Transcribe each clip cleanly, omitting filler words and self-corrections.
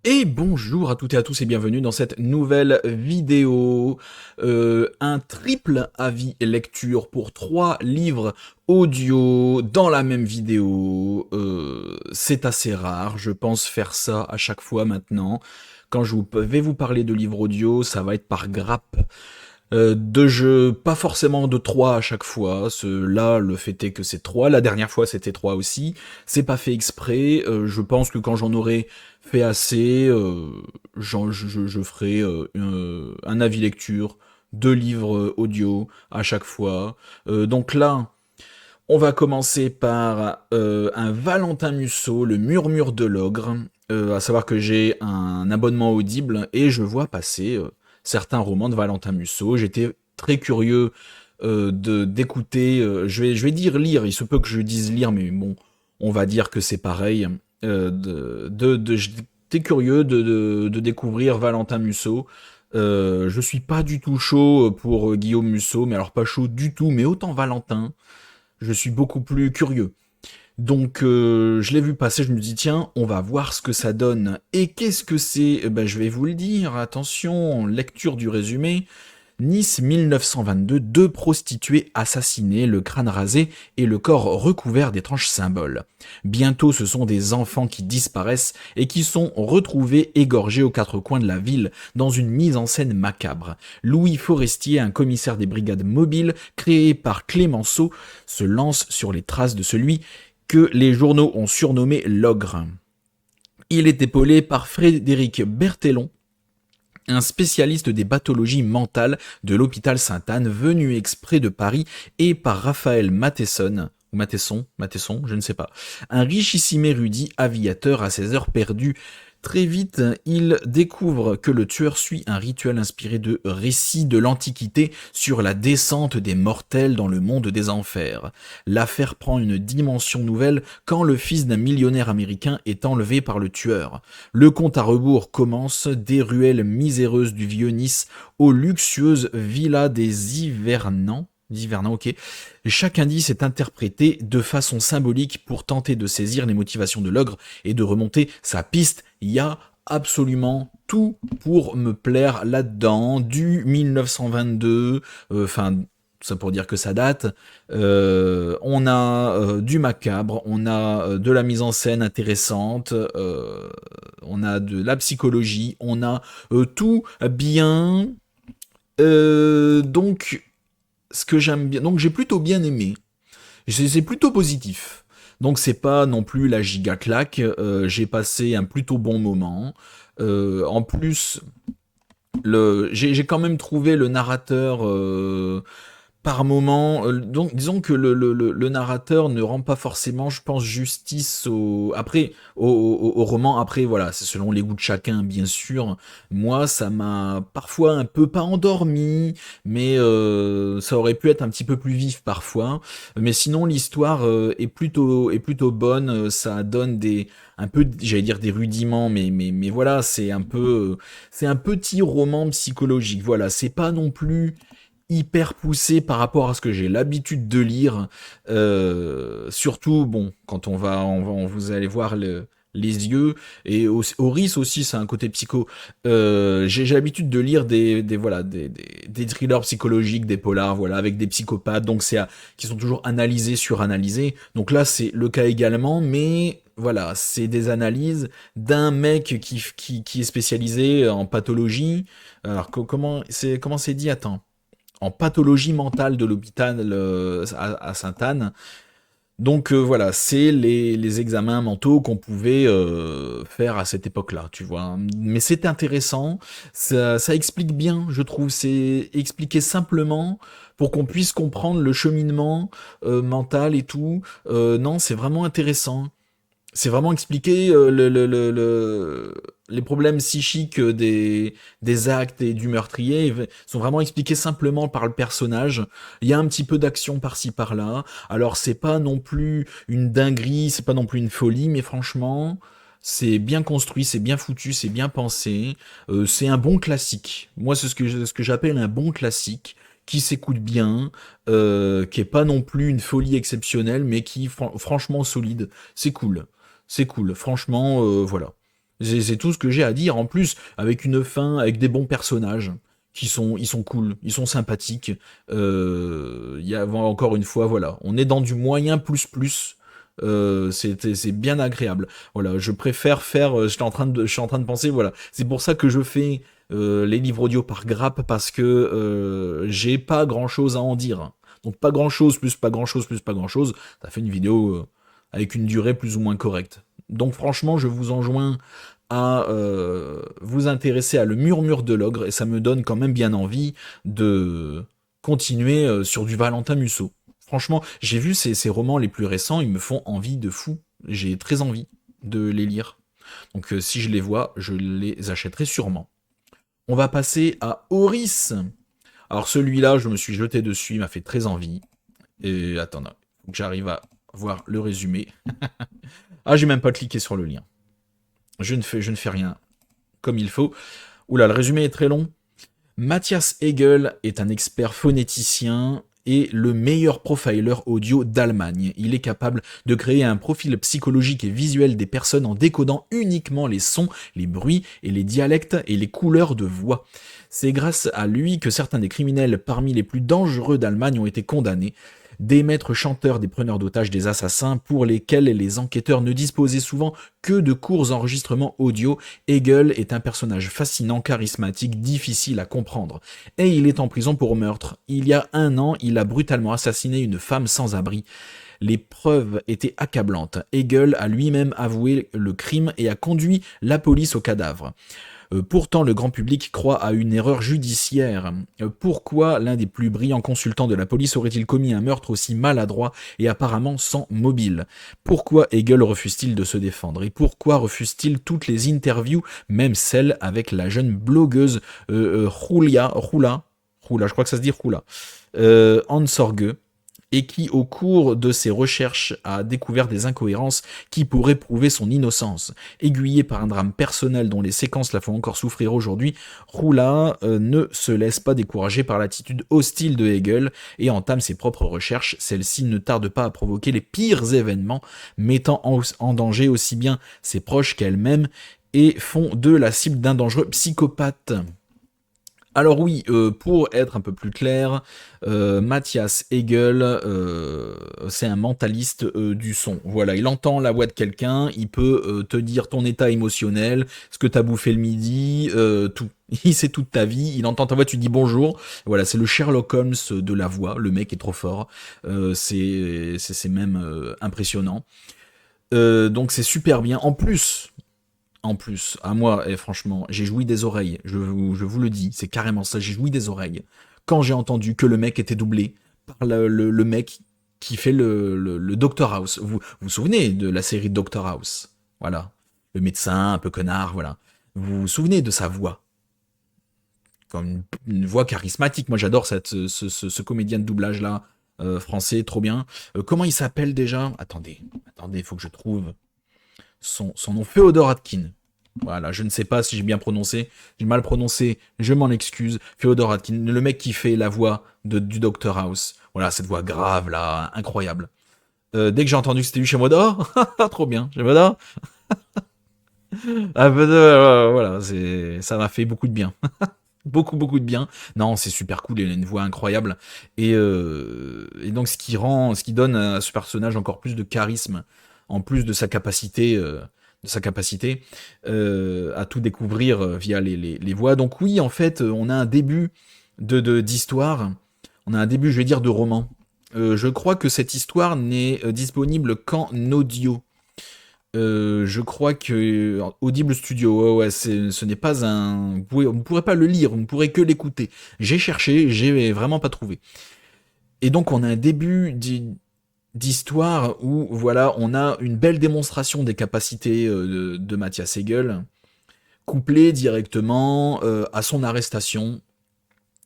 Et bonjour à toutes et à tous et bienvenue dans cette nouvelle vidéo. Un triple avis lecture pour 3 livres audio dans la même vidéo. C'est assez rare, je pense faire ça à chaque fois maintenant. Quand vais vous parler de livres audio, ça va être par grappe. De jeux, pas forcément de 3 à chaque fois. Là, le fait est que c'est 3. La dernière fois, c'était 3 aussi. C'est pas fait exprès. Je pense que quand j'en aurai fait assez, je ferai un avis lecture, 2 livres audio à chaque fois. Donc là, on va commencer par un Valentin Musso, Le Murmure de l'Ogre. À savoir que j'ai un abonnement audible et je vois passer certains romans de Valentin Musso. J'étais très curieux d'écouter. Je vais dire lire. Il se peut que je dise lire, mais bon, on va dire que c'est pareil. J'étais curieux de découvrir Valentin Musso. Je suis pas du tout chaud pour Guillaume Musso, mais alors pas chaud du tout, mais autant Valentin je suis beaucoup plus curieux. Donc je l'ai vu passer, je me dis tiens, on va voir ce que ça donne. Et qu'est-ce que c'est Je vais vous le dire, attention, lecture du résumé. Nice 1922, 2 prostituées assassinées, le crâne rasé et le corps recouvert d'étranges symboles. Bientôt ce sont des enfants qui disparaissent et qui sont retrouvés égorgés aux 4 coins de la ville dans une mise en scène macabre. Louis Forestier, un commissaire des brigades mobiles créé par Clémenceau, se lance sur les traces de celui que les journaux ont surnommé l'ogre. Il est épaulé par Frédéric Bertellon, un spécialiste des pathologies mentales de l'hôpital Sainte-Anne venu exprès de Paris et par Raphaël Mattesson, ou Mattesson, je ne sais pas, un richissime érudit aviateur à ses heures perdues. Très vite, il découvre que le tueur suit un rituel inspiré de récits de l'Antiquité sur la descente des mortels dans le monde des enfers. L'affaire prend une dimension nouvelle quand le fils d'un millionnaire américain est enlevé par le tueur. Le compte à rebours commence des ruelles miséreuses du vieux Nice aux luxueuses villas des Hivernants, ok. Chaque indice est interprété de façon symbolique pour tenter de saisir les motivations de l'ogre et de remonter sa piste. Il y a absolument tout pour me plaire là-dedans, du 1922, ça pour dire que ça date. On a du macabre, on a de la mise en scène intéressante, on a de la psychologie, on a tout bien. Donc, ce que j'aime bien, donc j'ai plutôt bien aimé. C'est plutôt positif. Donc c'est pas non plus la giga claque. J'ai passé un plutôt bon moment. En plus, j'ai quand même trouvé le narrateur par moment. Donc disons que le narrateur ne rend pas forcément, je pense, justice au roman. Après voilà, c'est selon les goûts de chacun, bien sûr. Moi, ça m'a parfois un peu pas endormi, mais ça aurait pu être un petit peu plus vif parfois. Mais sinon, l'histoire est plutôt bonne. Ça donne un peu, j'allais dire des rudiments, mais voilà, c'est un petit roman psychologique. Voilà, c'est pas non plus hyper poussé par rapport à ce que j'ai l'habitude de lire. Surtout, bon, quand vous allez voir les yeux et Horis aussi, c'est un côté psycho. J'ai l'habitude de lire des thrillers psychologiques, des polars, voilà, avec des psychopathes, donc qui sont toujours analysés, suranalysés. Donc là, c'est le cas également, mais voilà, c'est des analyses d'un mec qui est spécialisé en pathologie. Alors comment c'est dit? Attends, en pathologie mentale de l'hôpital à Sainte-Anne. Donc voilà, c'est les examens mentaux qu'on pouvait faire à cette époque-là, tu vois. Mais c'est intéressant, ça explique bien, je trouve, c'est expliqué simplement pour qu'on puisse comprendre le cheminement mental et tout. Non, c'est vraiment intéressant. C'est vraiment expliquer les problèmes psychiques des actes et du meurtrier sont vraiment expliqués simplement par le personnage. Il y a un petit peu d'action par-ci par-là. Alors c'est pas non plus une dinguerie, c'est pas non plus une folie, mais franchement, c'est bien construit, c'est bien foutu, c'est bien pensé. C'est un bon classique. Moi, c'est ce que j'appelle un bon classique qui s'écoute bien, qui est pas non plus une folie exceptionnelle, mais qui franchement solide. C'est cool. C'est cool. Franchement, voilà. C'est tout ce que j'ai à dire. En plus, avec une fin, avec des bons personnages ils sont cool, ils sont sympathiques. Il y a encore une fois, voilà, on est dans du moyen plus plus. C'est bien agréable. Voilà, je préfère faire. Je suis en train de penser. Voilà, c'est pour ça que je fais les livres audio par grappe parce que j'ai pas grand chose à en dire. Donc pas grand chose plus pas grand chose plus pas grand chose. Ça fait une vidéo avec une durée plus ou moins correcte. Donc franchement, je vous enjoins à vous intéresser à Le Murmure de l'Ogre, et ça me donne quand même bien envie de continuer sur du Valentin Musso. Franchement, j'ai vu ces romans les plus récents, ils me font envie de fou. J'ai très envie de les lire. Donc si je les vois, je les achèterai sûrement. On va passer à Horis. Alors celui-là, je me suis jeté dessus, il m'a fait très envie. Et attends, faut que j'arrive à voir le résumé. Ah, j'ai même pas cliqué sur le lien. Je ne fais rien comme il faut. Oula, le résumé est très long. Matthias Hegel est un expert phonéticien et le meilleur profiler audio d'Allemagne. Il est capable de créer un profil psychologique et visuel des personnes en décodant uniquement les sons, les bruits et les dialectes et les couleurs de voix. C'est grâce à lui que certains des criminels parmi les plus dangereux d'Allemagne ont été condamnés. Des maîtres chanteurs, des preneurs d'otages, des assassins pour lesquels les enquêteurs ne disposaient souvent que de courts enregistrements audio, Hegel est un personnage fascinant, charismatique, difficile à comprendre. Et il est en prison pour meurtre. Il y a 1 an, il a brutalement assassiné une femme sans abri. Les preuves étaient accablantes. Hegel a lui-même avoué le crime et a conduit la police au cadavre. Pourtant, le grand public croit à une erreur judiciaire. Pourquoi l'un des plus brillants consultants de la police aurait-il commis un meurtre aussi maladroit et apparemment sans mobile? Pourquoi Hegel refuse-t-il de se défendre? Et pourquoi refuse-t-il toutes les interviews, même celles avec la jeune blogueuse Rula, je crois que ça se dit Rula, Ansorge, et qui, au cours de ses recherches, a découvert des incohérences qui pourraient prouver son innocence. Aiguillé par un drame personnel dont les séquences la font encore souffrir aujourd'hui, Roula ne se laisse pas décourager par l'attitude hostile de Hegel et entame ses propres recherches. Celle-ci ne tarde pas à provoquer les pires événements, mettant en danger aussi bien ses proches qu'elle-même, et font de la cible d'un dangereux psychopathe. Alors oui, pour être un peu plus clair, Matthias Hegel, c'est un mentaliste du son. Voilà, il entend la voix de quelqu'un, il peut te dire ton état émotionnel, ce que t'as bouffé le midi, tout. Il sait toute ta vie, il entend ta voix, tu dis bonjour. Voilà, c'est le Sherlock Holmes de la voix, le mec est trop fort. C'est même impressionnant. Donc c'est super bien. En plus, à moi, et franchement, j'ai joui des oreilles. Je vous le dis, c'est carrément ça. J'ai joui des oreilles quand j'ai entendu que le mec était doublé par le mec qui fait le Dr House. Vous vous souvenez de la série Dr House? Voilà, le médecin un peu connard. Voilà, vous vous souvenez de sa voix, comme une voix charismatique. Moi, j'adore ce comédien de doublage là, français, trop bien. Comment il s'appelle déjà? Attendez, il faut que je trouve son nom. Féodor Atkin. Voilà, je ne sais pas si j'ai bien prononcé. J'ai mal prononcé, je m'en excuse. Féodor Atkin, le mec qui fait la voix du Dr House. Voilà, cette voix grave là, incroyable. Dès que j'ai entendu que c'était lui chez Moda, trop bien, chez Moda. Voilà, ça m'a fait beaucoup de bien. Beaucoup de bien. Non, c'est super cool, il a une voix incroyable. Et donc ce qui donne à ce personnage encore plus de charisme, en plus de sa capacité, à tout découvrir via les voix. Donc oui, en fait, on a un début d'histoire, on a un début, je vais dire, de roman. Je crois que cette histoire n'est disponible qu'en audio. Je crois que Audible Studio, ouais, ce n'est pas un. On ne pourrait pas le lire, on ne pourrait que l'écouter. J'ai cherché, j'ai vraiment pas trouvé. Et donc on a un début d'histoire où voilà, on a une belle démonstration des capacités de Matthias Hegel, couplée directement à son arrestation.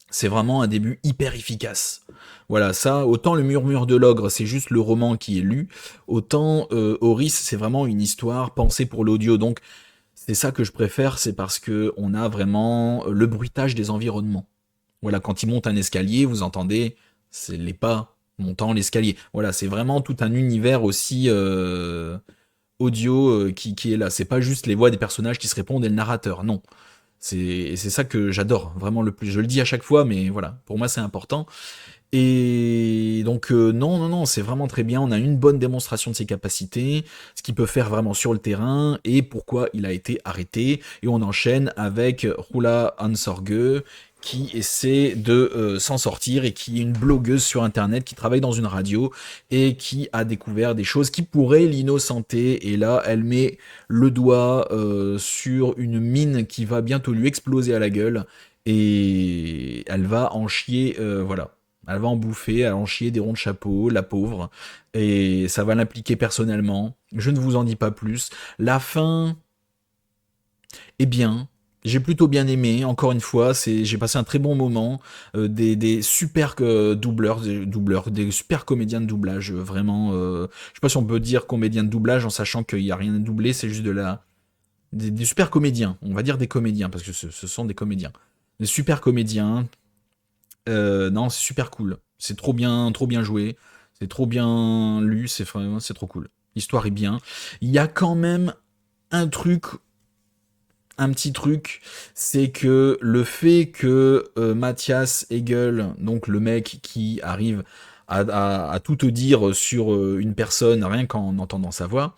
C'est vraiment un début hyper efficace. Voilà, ça, autant le Murmure de l'Ogre, c'est juste le roman qui est lu, autant Horis, c'est vraiment une histoire pensée pour l'audio. Donc, c'est ça que je préfère, c'est parce que on a vraiment le bruitage des environnements. Voilà, quand il monte un escalier, vous entendez, c'est les pas montant l'escalier. Voilà, c'est vraiment tout un univers aussi audio qui est là. C'est pas juste les voix des personnages qui se répondent et le narrateur. Non. C'est ça que j'adore vraiment le plus. Je le dis à chaque fois, mais voilà, pour moi c'est important. Et donc non, non, non, c'est vraiment très bien. On a une bonne démonstration de ses capacités, ce qu'il peut faire vraiment sur le terrain et pourquoi il a été arrêté. Et on enchaîne avec Rula Ansorge qui essaie de s'en sortir et qui est une blogueuse sur internet qui travaille dans une radio et qui a découvert des choses qui pourraient l'innocenter. Et là, elle met le doigt sur une mine qui va bientôt lui exploser à la gueule et elle va en chier, voilà. Elle va en bouffer, elle va en chier des ronds de chapeau, la pauvre, et ça va l'impliquer personnellement. Je ne vous en dis pas plus. La fin est bien. J'ai plutôt bien aimé, encore une fois, j'ai passé un très bon moment, des super doubleurs, des super comédiens de doublage, vraiment, je sais pas si on peut dire comédiens de doublage en sachant qu'il n'y a rien à doubler, c'est juste des super comédiens, on va dire des comédiens, parce que ce sont des comédiens. Des super comédiens, non, c'est super cool. C'est trop bien joué. C'est trop bien lu. C'est trop cool. L'histoire est bien. Il y a quand même un truc, un petit truc, c'est que le fait que Mathias Hegel, donc le mec qui arrive à tout te dire sur une personne rien qu'en entendant sa voix,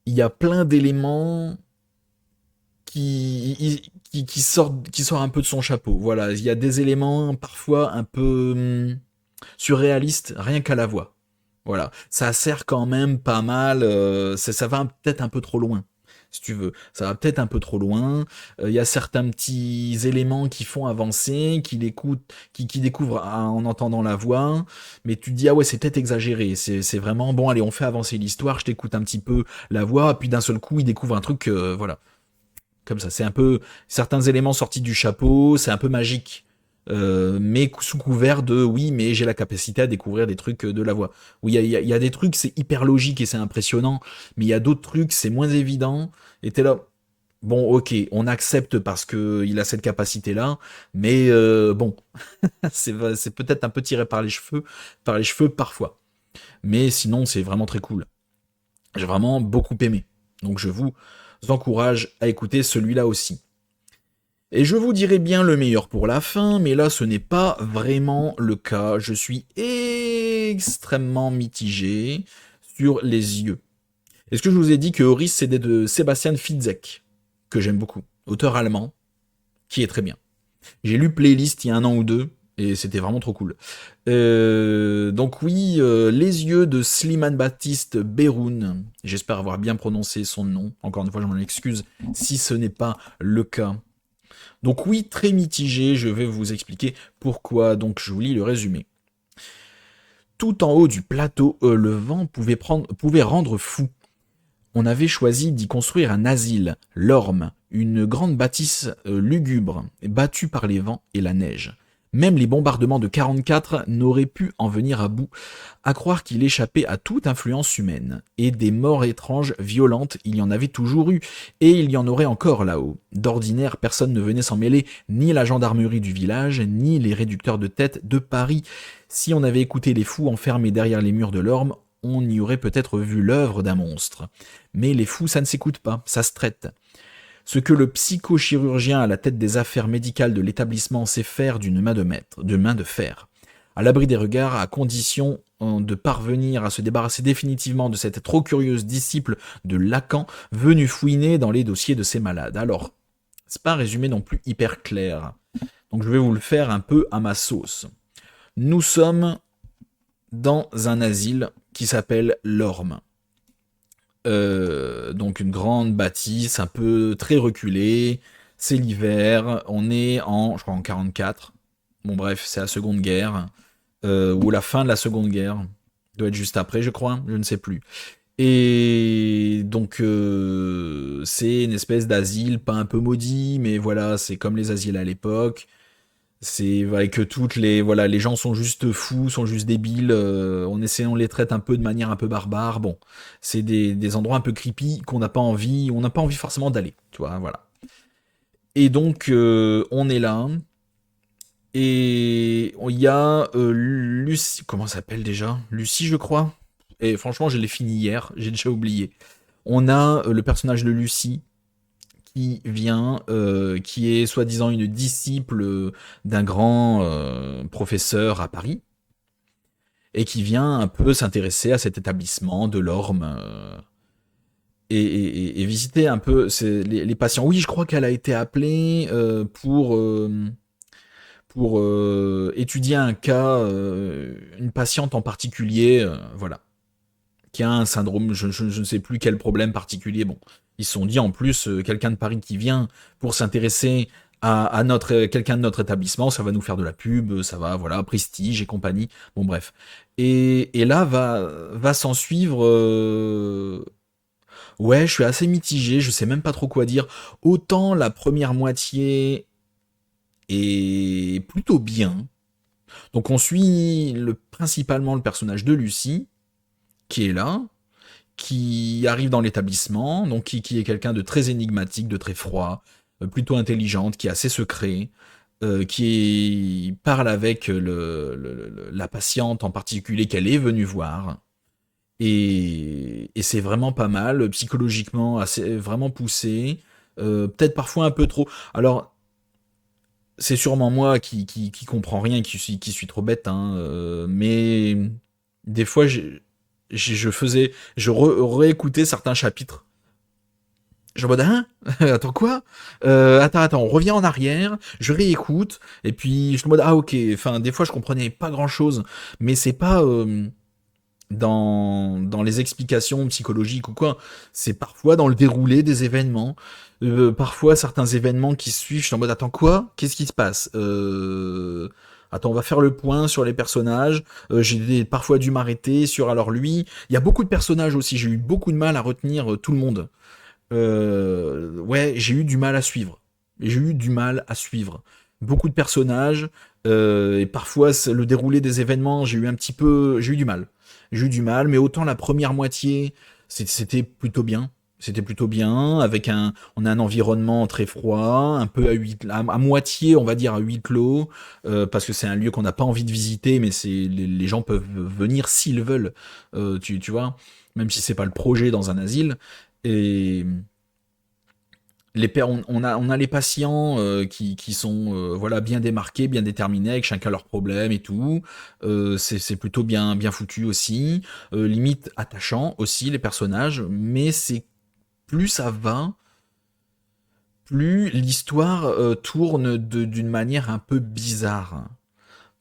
il y a plein d'éléments qui sort un peu de son chapeau. Voilà, il y a des éléments parfois un peu surréalistes, rien qu'à la voix. Voilà, ça sert quand même pas mal. Ça va peut-être un peu trop loin, si tu veux. Ça va peut-être un peu trop loin. Il y a certains petits éléments qui font avancer, qui découvrent en entendant la voix. Mais tu te dis ah ouais, c'est peut-être exagéré. C'est vraiment bon. Allez, on fait avancer l'histoire. Je t'écoute un petit peu la voix, puis d'un seul coup, il découvre un truc. Voilà, comme ça. C'est un peu certains éléments sortis du chapeau, c'est un peu magique. Mais sous couvert de oui, mais j'ai la capacité à découvrir des trucs de la voix. Oui, il y a des trucs, c'est hyper logique et c'est impressionnant, mais il y a d'autres trucs, c'est moins évident. Et t'es là, bon, ok, on accepte parce que il a cette capacité-là, mais bon, c'est peut-être un peu tiré par les cheveux parfois. Mais sinon, c'est vraiment très cool. J'ai vraiment beaucoup aimé. Donc je vous encourage à écouter celui-là aussi. Et je vous dirai bien le meilleur pour la fin, mais là ce n'est pas vraiment le cas. Je suis extrêmement mitigé sur les yeux. Est-ce que je vous ai dit que Horis c'est de Sebastian Fitzek, que j'aime beaucoup, auteur allemand, qui est très bien. J'ai lu Playlist il y a un an ou deux, et c'était vraiment trop cool. Donc oui, Les yeux de Slimane Baptiste Beroun, j'espère avoir bien prononcé son nom, encore une fois je m'en excuse si ce n'est pas le cas. Donc oui, très mitigé, je vais vous expliquer pourquoi, donc je vous lis le résumé. Tout en haut du plateau, le vent pouvait rendre fou. On avait choisi d'y construire un asile, l'Orme, une grande bâtisse lugubre, battue par les vents et la neige. Même les bombardements de 44 n'auraient pu en venir à bout, à croire qu'il échappait à toute influence humaine. Et des morts étranges, violentes, il y en avait toujours eu, et il y en aurait encore là-haut. D'ordinaire, personne ne venait s'en mêler, ni la gendarmerie du village, ni les réducteurs de tête de Paris. Si on avait écouté les fous enfermés derrière les murs de l'Orme, on y aurait peut-être vu l'œuvre d'un monstre. Mais les fous, ça ne s'écoute pas, ça se traite. Ce que le psychochirurgien à la tête des affaires médicales de l'établissement sait faire d'une main de main de fer. À l'abri des regards, à condition de parvenir à se débarrasser définitivement de cette trop curieuse disciple de Lacan, venue fouiner dans les dossiers de ces malades. Alors, c'est pas un résumé non plus hyper clair. Donc je vais vous le faire un peu à ma sauce. Nous sommes dans un asile qui s'appelle l'Orme. Donc une grande bâtisse, un peu très reculée. C'est l'hiver. On est je crois en 44. Bon bref, c'est la Seconde Guerre. Ou la fin de la Seconde Guerre. Doit être juste après, je crois. Je ne sais plus. Et donc c'est une espèce d'asile, pas un peu maudit, mais voilà, c'est comme les asiles à l'époque. C'est vrai que les gens sont juste fous, sont juste débiles. On les traite un peu de manière un peu barbare. Bon, c'est des endroits un peu creepy on n'a pas envie forcément d'aller. Tu vois, voilà. Et donc on est là et il y a Lucie, comment ça s'appelle déjà? Lucie, je crois. et franchement, je l'ai fini hier, j'ai déjà oublié. On a le personnage de Lucie qui vient, qui est soi-disant une disciple d'un grand professeur à Paris, et qui vient un peu s'intéresser à cet établissement de l'Orme, et visiter un peu les patients. Oui, je crois qu'elle a été appelée pour étudier un cas, une patiente en particulier, voilà, qui a un syndrome, je ne sais plus quel problème particulier. Bon, ils se sont dit en plus, quelqu'un de Paris qui vient pour s'intéresser à notre quelqu'un de notre établissement, ça va nous faire de la pub, ça va, voilà, prestige et compagnie. Bon, bref. Et là va s'en suivre. Ouais, je suis assez mitigé, je sais même pas trop quoi dire. Autant la première moitié est plutôt bien. Donc on suit principalement le personnage de Lucie, qui est là, qui arrive dans l'établissement, donc qui est quelqu'un de très énigmatique, de très froid, plutôt intelligente, qui est assez secret, qui parle avec la patiente en particulier qu'elle est venue voir. Et c'est vraiment pas mal, psychologiquement assez vraiment poussé, peut-être parfois un peu trop. Alors, c'est sûrement moi qui comprends rien, qui suis trop bête, hein, mais des fois, je réécoutais certains chapitres. Je me mode, hein? Attends quoi? Attends, on revient en arrière, je réécoute, et puis je me mode, ah ok, enfin, des fois je comprenais pas grand chose, mais c'est pas dans les explications psychologiques ou quoi, c'est parfois dans le déroulé des événements. Parfois, certains événements qui se suivent, je suis en mode, attends quoi? Qu'est-ce qui se passe? Attends, on va faire le point sur les personnages. Parfois dû m'arrêter sur, alors lui, il y a beaucoup de personnages aussi, j'ai eu beaucoup de mal à retenir tout le monde. Ouais, j'ai eu du mal à suivre. J'ai eu du mal à suivre. Beaucoup de personnages, et parfois le déroulé des événements, j'ai eu du mal. J'ai eu du mal, mais autant la première moitié, c'était plutôt bien. C'était plutôt bien, on a un environnement très froid, un peu à moitié, on va dire à huis clos, parce que c'est un lieu qu'on n'a pas envie de visiter, mais les gens peuvent venir s'ils veulent, tu vois, même si c'est pas le projet dans un asile. Et on a les patients qui sont voilà, bien démarqués, bien déterminés, avec chacun leurs problèmes et tout. C'est plutôt bien foutu aussi. Limite attachant aussi les personnages, mais c'est plus ça va, plus l'histoire tourne d'une manière un peu bizarre.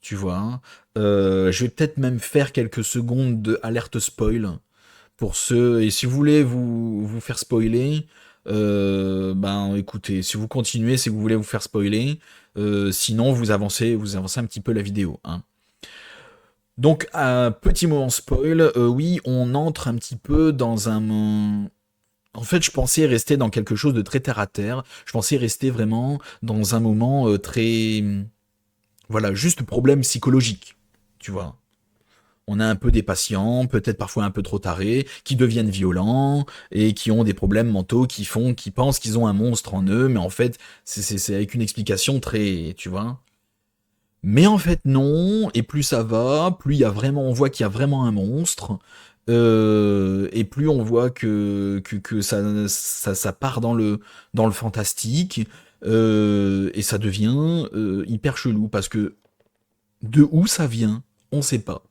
Tu vois, hein. Je vais peut-être même faire quelques secondes de alerte spoil pour ceux, et si vous voulez vous faire spoiler, ben écoutez, si vous continuez, si vous voulez vous faire spoiler, sinon vous avancez un petit peu la vidéo, hein. Donc, un petit moment spoil, oui, on entre un petit peu dans en fait, je pensais rester dans quelque chose de très terre à terre. Je pensais rester vraiment dans un moment très, voilà, juste problème psychologique, tu vois. On a un peu des patients, peut-être parfois un peu trop tarés, qui deviennent violents et qui ont des problèmes mentaux qui pensent qu'ils ont un monstre en eux, mais en fait, c'est avec une explication très, tu vois. Mais en fait, non, et plus ça va, plus on voit qu'il y a vraiment un monstre, et plus on voit que ça part dans le fantastique, et ça devient hyper chelou, parce que de où ça vient, on sait pas.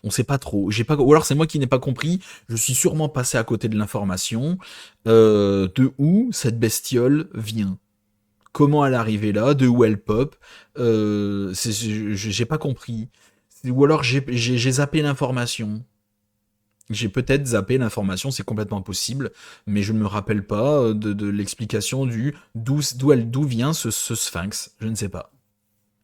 On sait pas trop. Ou alors c'est moi qui n'ai pas compris. Je suis sûrement passé à côté de l'information. De où cette bestiole vient. Comment elle est arrivée là, de où elle pop. J'ai pas compris. Ou alors j'ai zappé l'information. J'ai peut-être zappé l'information, c'est complètement possible, mais je ne me rappelle pas de l'explication d'où vient ce sphinx. Je ne sais pas.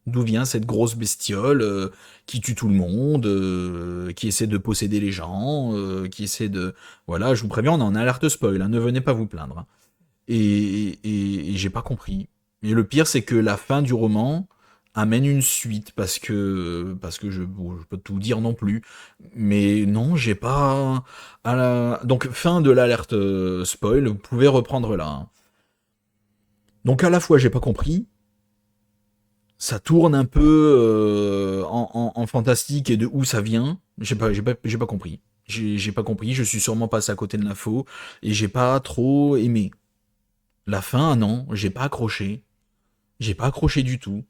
D'où vient cette grosse bestiole qui tue tout le monde, qui essaie de posséder les gens, qui essaie de... Voilà, je vous préviens, on est en alerte spoil, hein, ne venez pas vous plaindre, hein. Et j'ai pas compris. Et le pire, c'est que la fin du roman amène une suite, parce que bon, je peux tout dire non plus. Mais non, j'ai pas... Donc, fin de l'alerte spoil, vous pouvez reprendre là, hein. Donc à la fois, j'ai pas compris, Ça tourne un peu en fantastique et de où ça vient. J'ai pas compris. J'ai pas compris. Je suis sûrement passé à côté de l'info et j'ai pas trop aimé. La fin, non, j'ai pas accroché. J'ai pas accroché du tout.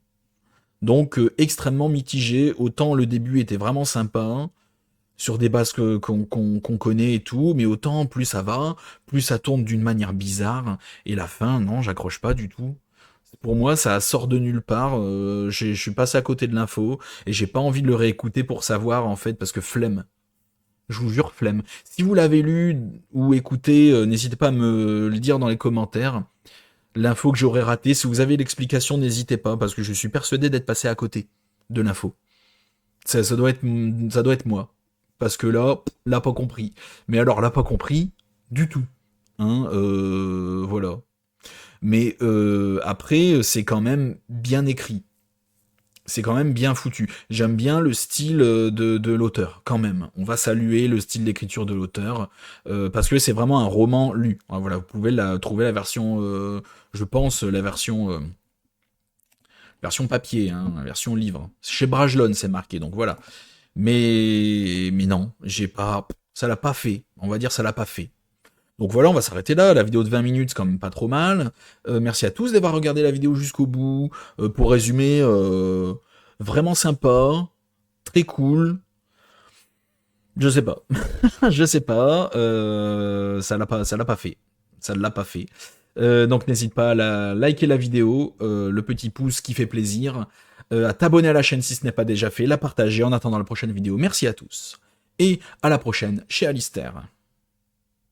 Donc extrêmement mitigé. Autant le début était vraiment sympa sur des bases qu'on connaît et tout, mais autant plus ça va, plus ça tourne d'une manière bizarre. Et la fin, non, j'accroche pas du tout. Pour moi, ça sort de nulle part. Je suis passé à côté de l'info et j'ai pas envie de le réécouter pour savoir en fait parce que flemme. Je vous jure flemme. Si vous l'avez lu ou écouté, n'hésitez pas à me le dire dans les commentaires. L'info que j'aurais ratée, si vous avez l'explication, n'hésitez pas parce que je suis persuadé d'être passé à côté de l'info. Ça doit être moi parce que là pas compris. Mais alors là pas compris du tout. Hein, voilà. Mais après, c'est quand même bien écrit. C'est quand même bien foutu. J'aime bien le style de l'auteur, quand même. On va saluer le style d'écriture de l'auteur, parce que c'est vraiment un roman lu. Ah, voilà, vous pouvez trouver la version, je pense, version papier, hein, la version livre. Chez Brajlon, c'est marqué, donc voilà. Mais non, j'ai pas, ça l'a pas fait. On va dire ça l'a pas fait. Donc voilà, on va s'arrêter là. La vidéo de 20 minutes, c'est quand même pas trop mal. Merci à tous d'avoir regardé la vidéo jusqu'au bout. Pour résumer, vraiment sympa, très cool. Je sais pas. Je sais pas. Ça l'a pas fait. Ça ne l'a pas fait. Donc n'hésite pas à liker la vidéo, le petit pouce qui fait plaisir, à t'abonner à la chaîne si ce n'est pas déjà fait, la partager en attendant la prochaine vidéo. Merci à tous. Et à la prochaine chez Alistair.